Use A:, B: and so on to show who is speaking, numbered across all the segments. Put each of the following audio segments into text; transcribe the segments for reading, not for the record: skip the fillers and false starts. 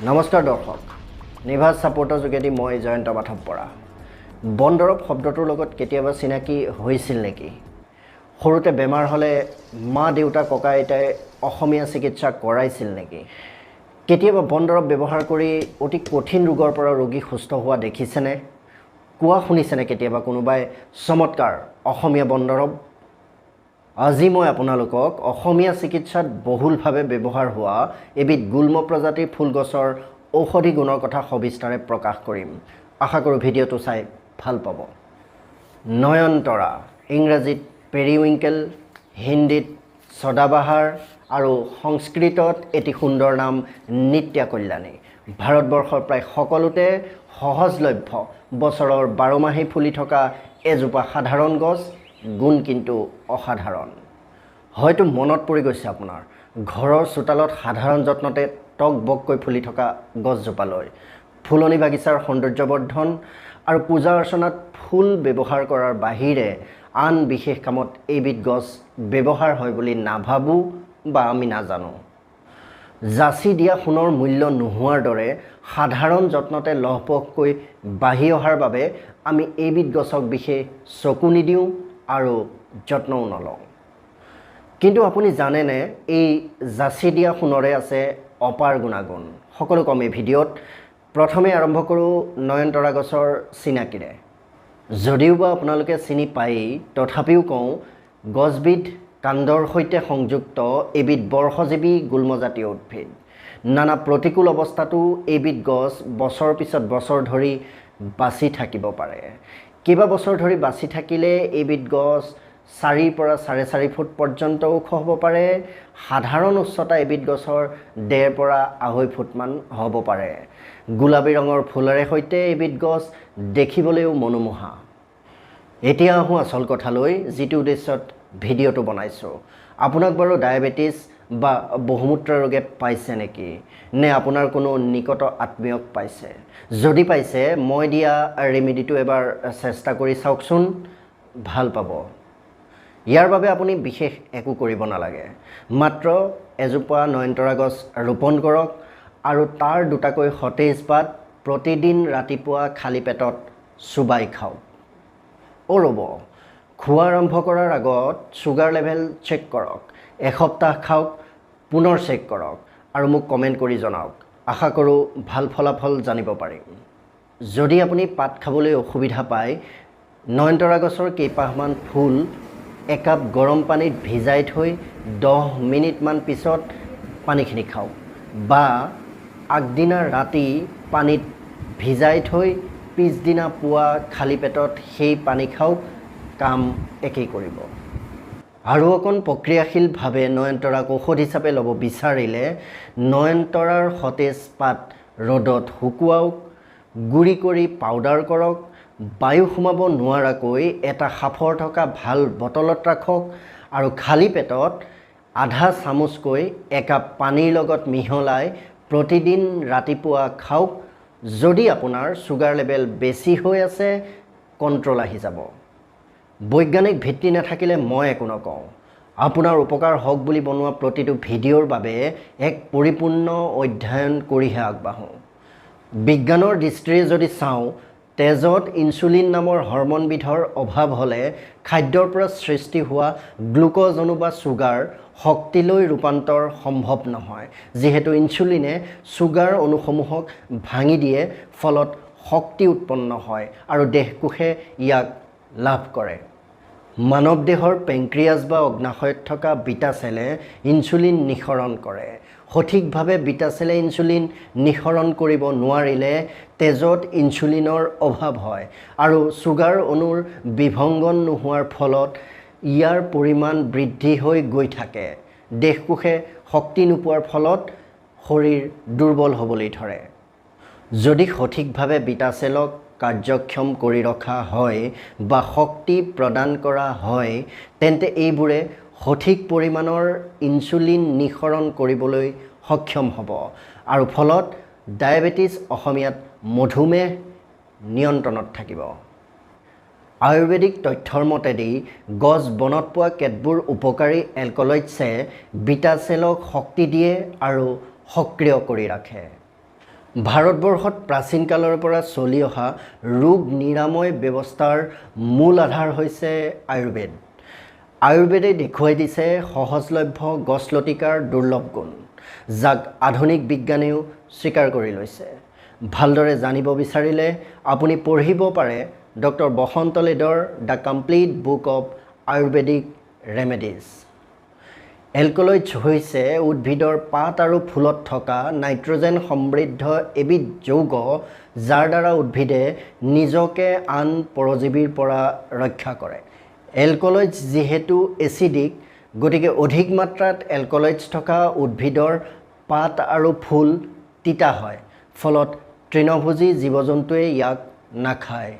A: নমস্কাৰ দৰ্শক নিভাজ সাপোৰ্টৰ যোগেদি মই জয়ন্ত মাধৱ বৰা বনদৰৱ শব্দটোৰ লগত কেতিয়াবা চিনাকি হৈছিল নেকি সৰুতে বেমাৰ হলে মা দেউতা ককা আইতাই অসমীয়া চিকিৎসা কৰাইছিল নেকি কেতিয়াবা বনদৰৱ ব্যৱহাৰ কৰি অতি কঠিন ৰোগৰ পৰা ৰোগী সুস্থ হোৱা দেখিছেনে কোৱা শুনিছেনে কেতিয়াবা কোনোবাই চমৎকাৰ অসমীয়া বনদৰৱ আজি মই আপোনালোকক অসমীয়া চিকিৎসাত বহুলভাৱে ব্যৱহাৰ হোৱা এবিধ গুল্ম প্ৰজাতিৰ ফুলগছৰ ঔষধি গুণৰ কথা সবিস্তাৰে প্ৰকাশ কৰিম আশা কৰোঁ ভিডিঅ'টো চাই ভাল পাব নয়নতৰা ইংৰাজীত পেৰিউইংকেল হিন্দীত সদাবাহাৰ আৰু সংস্কৃতত এটি সুন্দৰ নাম নিত্যা কল্যাণী ভাৰতবৰ্ষৰ প্ৰায় সকলোতে সহজলভ্য বছৰৰ 12 মাহেই ফুলি থকা এজোপা সাধাৰণ গছ গুণ কিন্তু অসাধাৰণ হয়তো মনত পৰি গৈছে আপোনাৰ ঘৰৰ চোতালত সাধাৰণ যত্নতে টকবককৈ ফুলি থকা গছজোপালৈ ফুলনি বাগিচাৰ সৌন্দৰ্যবৰ্ধন আৰু পূজা অৰ্চনাত ফুল ব্যৱহাৰ কৰাৰ বাহিৰে আন বিশেষ কামত এইবিধ গছ ব্যৱহাৰ হয় বুলি নাভাবো বা আমি নাজানো জাচি দিয়া সোণৰ মূল্য নোহোৱাৰ দৰে সাধাৰণ যত্নতে লহপহকৈ বাঢ়ি অহাৰ বাবে আমি এইবিধ গছক বিশেষ চকু নিদিওঁ আৰু যত্নও নলওঁ কিন্তু আপুনি জানেনে এই জাচি দিয়া সোণৰে আছে অপাৰ গুণাগুণ সকলো কম এই ভিডিঅ'ত প্ৰথমে আৰম্ভ কৰোঁ নয়নতৰা গছৰ চিনাকিৰে যদিও বা আপোনালোকে চিনি পাই তথাপিও কওঁ গছবিধ কাণ্ডৰ সৈতে সংযুক্ত এবিধ বৰ্ষজীৱী গুল্মজাতীয় উদ্ভিদ নানা প্ৰতিকূল অৱস্থাতো এইবিধ গছ বছৰ পিছত বছৰ ধৰি বাচি থাকিব পাৰে কেইবা বছৰ ধৰি বাচি থাকিলে এইবিধ গছ 4 পৰা 4.5 ফুট পৰ্যন্ত ওখ হ'ব পাৰে সাধাৰণ উচ্চতা এইবিধ গছৰ 1.5 পৰা 2.5 ফুটমান হ'ব পাৰে গোলাপী ৰঙৰ ফুলেৰে সৈতে এইবিধ গছ দেখিবলৈও মনোমোহা এতিয়া আহোঁ আচল কথালৈ যিটো উদ্দেশ্যত ভিডিঅ'টো বনাইছোঁ আপোনাক বাৰু ডায়েবেটিছ বা বহুমূত্ৰ ৰোগে পাইছে নেকি নে আপোনাৰ কোনো নিকট আত্মীয়ক পাইছে যদি পাইছে মই দিয়া ৰেমেডিটো এবাৰ চেষ্টা কৰি চাওকচোন ভাল পাব ইয়াৰ বাবে আপুনি বিশেষ একো কৰিব নালাগে মাত্ৰ এজোপা নয়নতৰা গছ ৰোপণ কৰক আৰু তাৰ দুটাকৈ সতেজ পাত প্ৰতিদিন ৰাতিপুৱা খালী পেটত চুবাই খাওক ৰ'ব খোৱা আৰম্ভ কৰাৰ আগত ছুগাৰ লেভেল চেক কৰক এসপ্তাহ খাওক পুনৰ চেক কৰক আৰু মোক কমেণ্ট কৰি জনাওক আশা কৰোঁ ভাল ফলাফল জানিব পাৰিম যদি আপুনি পাত খাবলৈ অসুবিধা পায় নয়নতৰা গছৰ কেইপাহমান ফুল একাপ গৰম পানীত ভিজাই থৈ 10 মিনিটমান পিছত পানীখিনি খাওক বা আগদিনা ৰাতি পানীত ভিজাই থৈ পিছদিনা পুৱা খালী পেটত সেই পানী খাওক কাম একেই কৰিব আৰু অকণ প্ৰক্ৰিয়াশীলভাৱে নয়নতৰাক ঔষধ হিচাপে ল'ব বিচাৰিলে নয়নতৰাৰ সতেজ পাত ৰ'দত শুকুৱাওক গুড়ি কৰি পাউডাৰ কৰক বায়ু সোমাব নোৱাৰাকৈ এটা সাফৰ থকা ভাল বটলত ৰাখক আৰু খালী পেটত আধা চামুচকৈ একাপ পানীৰ লগত মিহলাই প্ৰতিদিন ৰাতিপুৱা খাওক যদি আপোনাৰ ছুগাৰ লেভেল বেছি হৈ আছে কণ্ট্ৰল আহি যাব বৈজ্ঞানিক ভিত্তি নাথাকিলে মই একো নকওঁ আপোনাৰ উপকাৰ হওক বুলি বনোৱা প্ৰতিটো ভিডিঅ'ৰ বাবে এক পৰিপূৰ্ণ অধ্যয়ন কৰিহে আগবাঢ়োঁ বিজ্ঞানৰ দৃষ্টিৰে যদি চাওঁ তেজত ইনচুলিন নামৰ হৰম'নবিধৰ অভাৱ হ'লে খাদ্যৰ পৰা সৃষ্টি হোৱা গ্লুক'জ অণু বা ছুগাৰ শক্তিলৈ ৰূপান্তৰ সম্ভৱ নহয় যিহেতু ইনচুলিনে ছুগাৰ অণুসমূহক ভাঙি দিয়ে ফলত শক্তি উৎপন্ন হয় আৰু দেহকোষে ইয়াক লাভ কৰে মানৱ দেহৰ পেংক্ৰিয়াছ বা অগ্নাশয়ত থকা বিটা চেলে ইনচুলিন নিঃসৰণ কৰে সঠিকভাৱে বিটা চেলে ইনচুলিন নিঃসৰণ কৰিব নোৱাৰিলে তেজত ইনচুলিনৰ অভাৱ হয় আৰু ছুগাৰ অণুৰ বিভংগন নোহোৱাৰ ফলত ইয়াৰ পৰিমাণ বৃদ্ধি হৈ গৈ থাকে দেহকোষে শক্তি নোপোৱাৰ ফলত শৰীৰ দুৰ্বল হ'বলৈ ধৰে যদি সঠিকভাৱে বিটা চেলক কাৰ্যক্ষম কৰি ৰখা হয় বা শক্তি প্ৰদান কৰা হয় তেন্তে এইবোৰে সঠিক পৰিমাণৰ ইনচুলিন নিঃসৰণ কৰিবলৈ সক্ষম হ'ব আৰু ফলত ডায়েবেটিছ অসমীয়াত মধুমেহ নিয়ন্ত্ৰণত থাকিব আয়ুৰ্বেদিক তথ্যৰ মতেদি গছ বনত পোৱা কেতবোৰ উপকাৰী এলকলইডছে বিটা চেলক শক্তি দিয়ে আৰু সক্ৰিয় কৰি ৰাখে ভাৰতবৰ্ষত প্ৰাচীন কালৰ পৰা চলি অহা ৰোগ নিৰাময় ব্যৱস্থাৰ মূল আধাৰ হৈছে আয়ুৰ্বেদ। আয়ুৰ্বেদে দেখুৱাই দিছে সহজলভ্য গছলতিকাৰ দুৰ্লভ গুণ, যাক আধুনিক বিজ্ঞানেও স্বীকাৰ কৰি লৈছে। ভালদৰে জানিব বিচাৰিলে আপুনি পঢ়িব পাৰে ডক্টৰ বসন্ত লেডৰ the complete book of Ayurvedic remedies. Alkaloids হৈছে উদ্ভিদৰ পাত আৰু ফুলত থকা নাইট্ৰজেন সমৃদ্ধ এবিধ যৌগ, যাৰ দ্বাৰা উদ্ভিদে নিজকে আন পৰজীৱীৰ পৰা ৰক্ষা কৰে। এলকলইডছ যিহেতু এচিডিক, গতিকে অধিক মাত্ৰাত এলকলইডছ থকা উদ্ভিদৰ পাত আৰু ফুল তিতা হয়, ফলত তৃণভোজী জীৱ জন্তুৱে ইয়াক নাখায়।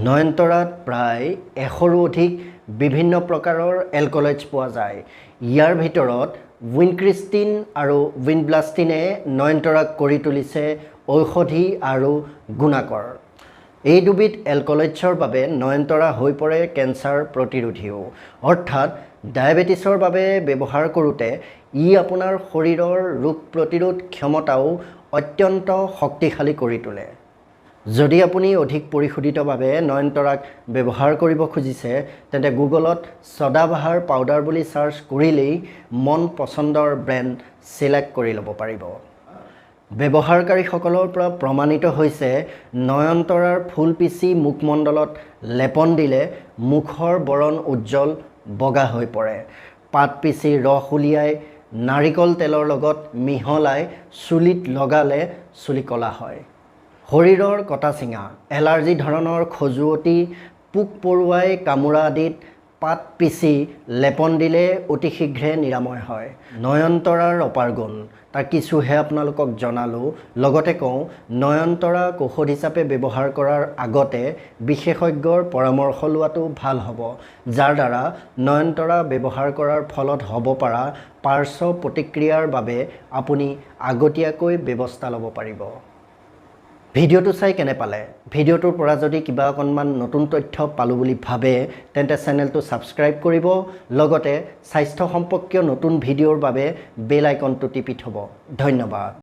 A: নয়নতৰাত প্ৰায় 100ৰো অধিক বিভিন্ন প্ৰকাৰৰ এলকলইডছ পোৱা যায়। ইয়াৰ ভিতৰত উইনক্ৰিষ্টিন আৰু উইনব্লাষ্টিনে নয়নতৰাক কৰি তুলিছে ঔষধি আৰু গুণাকৰ। এই দুবিধ এলকলইডছৰ বাবে নয়নতৰা হৈ পৰে কেঞ্চাৰ প্ৰতিৰোধীও, অৰ্থাৎ ডায়েবেটিছৰ বাবে ব্যৱহাৰ কৰোঁতে ই আপোনাৰ শৰীৰৰ ৰোগ প্ৰতিৰোধ ক্ষমতাও অত্যন্ত শক্তিশালী কৰি তোলে। যদি আপুনি অধিক পৰিশোধিতভাৱে নয়নতৰাক ব্যৱহাৰ কৰিব খুজিছে, তেন্তে গুগলত সদাবাহাৰ পাউডাৰ বুলি চাৰ্চ কৰিলেই মন পচন্দৰ ব্ৰেণ্ড চিলেক্ট কৰি ল'ব পাৰিব। ব্যৱহাৰকাৰীসকলৰ পৰা প্ৰমাণিত হৈছে নয়নতৰাৰ ফুল পিচি মুখমণ্ডলত লেপন দিলে মুখৰ বৰণ উজ্জ্বল বগা হৈ পৰে। পাত পিচি ৰস উলিয়াই নাৰিকল তেলৰ লগত মিহলাই চুলিত লগালে চুলি ক'লা হয়। শৰীৰৰ কটা চিঙা, এলাৰ্জি ধৰণৰ খজুৱতি, পোক পৰুৱাই কামোৰা আদিত পাত পিচি লেপন দিলে অতি শীঘ্ৰে নিৰাময় হয়। নয়নতৰাৰ অপাৰ গুণ, তাৰ কিছুহে আপোনালোকক জনালোঁ। লগতে কওঁ, নয়নতৰাক ঔষধ হিচাপে ব্যৱহাৰ কৰাৰ আগতে বিশেষজ্ঞৰ পৰামৰ্শ লোৱাটো ভাল হ'ব, যাৰ দ্বাৰা নয়নতৰা ব্যৱহাৰ কৰাৰ ফলত হ'ব পৰা পাৰ্শ্ব প্ৰতিক্ৰিয়াৰ বাবে আপুনি আগতীয়াকৈ ব্যৱস্থা ল'ব পাৰিব। ভিডিঅ'টো চাই কেনে পালে? ভিডিঅ'টোৰ পৰা যদি কিবা অকণমান নতুন তথ্য পালোঁ বুলি ভাবে, তেন্তে চেনেলটো ছাবস্ক্ৰাইব কৰিব, লগতে স্বাস্থ্য সম্পৰ্কীয় নতুন ভিডিঅ'ৰ বাবে বেল আইকনটো টিপি থ'ব। ধন্যবাদ।